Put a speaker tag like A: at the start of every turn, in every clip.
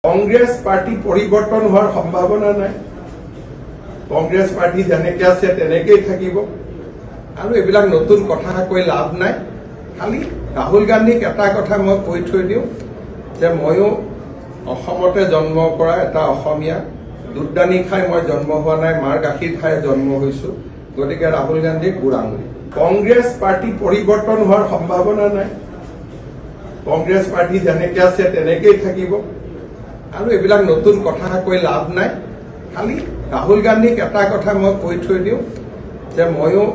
A: Congress party পৰিৱৰ্তন হোৱাৰ সম্ভাৱনা নাই। কংগ্ৰেছ পাৰ্টি যেনেকৈ আছে তেনেকেই থাকিব আৰু এইবিলাক নতুন কথা কৈ লাভ নাই। খালি ৰাহুল গান্ধীক এটা কথা মই কৈ থৈ দিওঁ যে ময়ো অসমতে জন্ম কৰা এটা অসমীয়া, দুধদানি খাই মই জন্ম হোৱা নাই, মাৰ গাখীৰ খাই জন্ম হৈছোঁ। গতিকে ৰাহুল গান্ধীক বুঢ়াঙুৰি। কংগ্ৰেছ পাৰ্টি পৰিৱৰ্তন হোৱাৰ সম্ভাৱনা নাই। কংগ্ৰেছ পাৰ্টি যেনেকৈ আছে তেনেকেই থাকিব আৰু এইবিলাক নতুন কথা কৈ লাভ নাই। খালি ৰাহুল গান্ধীক এটা কথা মই কৈ থৈ দিওঁ যে ময়ো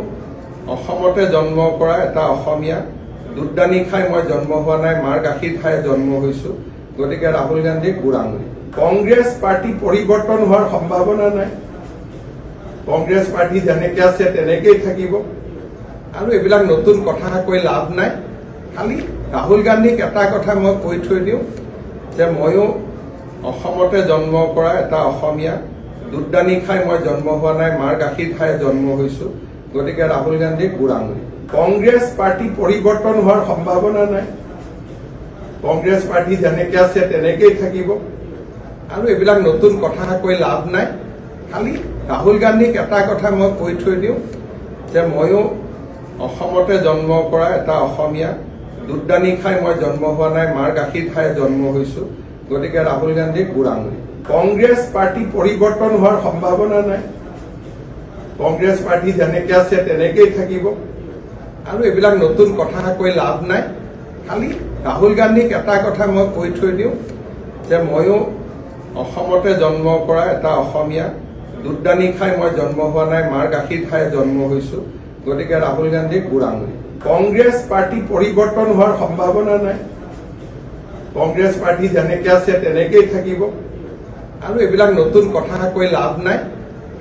A: অসমতে জন্ম কৰা এটা অসমীয়া, দুধদানি খাই মই জন্ম হোৱা নাই, মাৰ গাখীৰ খাই জন্ম হৈছোঁ। গতিকে ৰাহুল গান্ধীক বুঢ়াঙুৰি। কংগ্ৰেছ পাৰ্টি পৰিৱৰ্তন হোৱাৰ সম্ভাৱনা নাই। কংগ্ৰেছ পাৰ্টি যেনেকৈ আছে তেনেকেই থাকিব আৰু এইবিলাক নতুন কথা কৈ লাভ নাই। খালি ৰাহুল গান্ধীক এটা কথা মই কৈ থৈ দিওঁ যে ময়ো অসমতে জন্ম কৰা এটা অসমীয়া, দুধদানি খাই মই জন্ম হোৱা নাই, মাৰ গাখীৰ খাই জন্ম হৈছোঁ। গতিকে ৰাহুল গান্ধীক বুঢ়াঙুৰি। কংগ্ৰেছ পাৰ্টি পৰিৱৰ্তন হোৱাৰ সম্ভাৱনা নাই। কংগ্ৰেছ পাৰ্টি যেনেকৈ আছে তেনেকেই থাকিব আৰু এইবিলাক নতুন কথা কৈ লাভ নাই। খালি ৰাহুল গান্ধীক এটা কথা মই কৈ থৈ দিওঁ যে ময়ো অসমতে জন্ম কৰা এটা অসমীয়া, দুধদানি খাই মই জন্ম হোৱা নাই, মাৰ গাখীৰ খাই জন্ম হৈছোঁ। গতিকে ৰাহুল গান্ধীক বুঢ়াঙুৰি। কংগ্ৰেছ পাৰ্টি পৰিৱৰ্তন হোৱাৰ সম্ভাৱনা নাই। কংগ্ৰেছ পাৰ্টি যেনেকৈ আছে তেনেকেই থাকিব আৰু এইবিলাক নতুন কথা কৈ লাভ নাই। খালি ৰাহুল গান্ধীক এটা কথা মই কৈ থৈ দিওঁ যে ময়ো অসমতে জন্ম কৰা এটা অসমীয়া, দুধদানি খাই মই জন্ম হোৱা নাই, মাৰ গাখীৰ খাই জন্ম হৈছোঁ। গতিকে ৰাহুল গান্ধীক বুঢ়াঙুৰি। কংগ্ৰেছ পাৰ্টি পৰিৱৰ্তন হোৱাৰ সম্ভাৱনা নাই। কংগ্ৰেছ পাৰ্টি যেনেকৈ আছে তেনেকেই থাকিব আৰু এইবিলাক নতুন কথা কৈ লাভ নাই।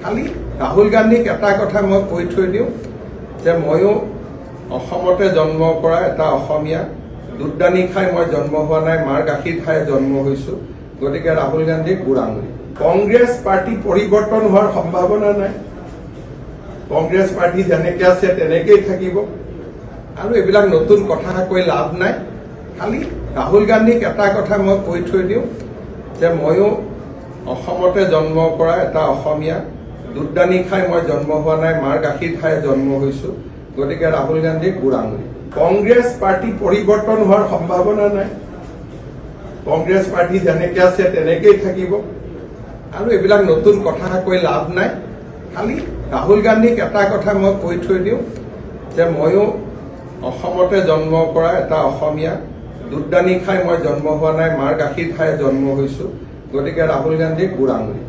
A: খালি ৰাহুল গান্ধীক এটা কথা মই কৈ থৈ দিওঁ যে ময়ো অসমতে জন্ম কৰা এটা অসমীয়া, দুধদানি খাই মই জন্ম হোৱা নাই, মাৰ গাখীৰ খাই জন্ম হৈছোঁ। গতিকে ৰাহুল গান্ধীক বুঢ়াঙুৰি। কংগ্ৰেছ পাৰ্টি পৰিৱৰ্তন হোৱাৰ সম্ভাৱনা নাই। কংগ্ৰেছ পাৰ্টি যেনেকৈ আছে তেনেকেই থাকিব আৰু এইবিলাক নতুন কথা কৈ লাভ নাই। খালি ৰাহুল গান্ধীক এটা কথা মই কৈ থৈ দিওঁ যে ময়ো অসমতে জন্ম কৰা এটা অসমীয়া, দুধদানি খাই মই জন্ম হোৱা নাই, মাৰ গাখীৰ খাই জন্ম হৈছোঁ। গতিকে ৰাহুল গান্ধীক বুঢ়াঙুৰি। কংগ্ৰেছ পাৰ্টি পৰিৱৰ্তন হোৱাৰ সম্ভাৱনা নাই। কংগ্ৰেছ পাৰ্টি যেনেকৈ আছে তেনেকেই থাকিব আৰু এইবিলাক নতুন কথা কৈ লাভ নাই। খালি ৰাহুল গান্ধীক এটা কথা মই কৈ থৈ দিওঁ যে ময়ো অসমতে জন্ম কৰা এটা অসমীয়া, দুধদানি খাই মই জন্ম হোৱা নাই, মাৰ গাখীৰ খাই জন্ম হৈছোঁ। গতিকে ৰাহুল গান্ধীক বুঢ়াঙুৰি।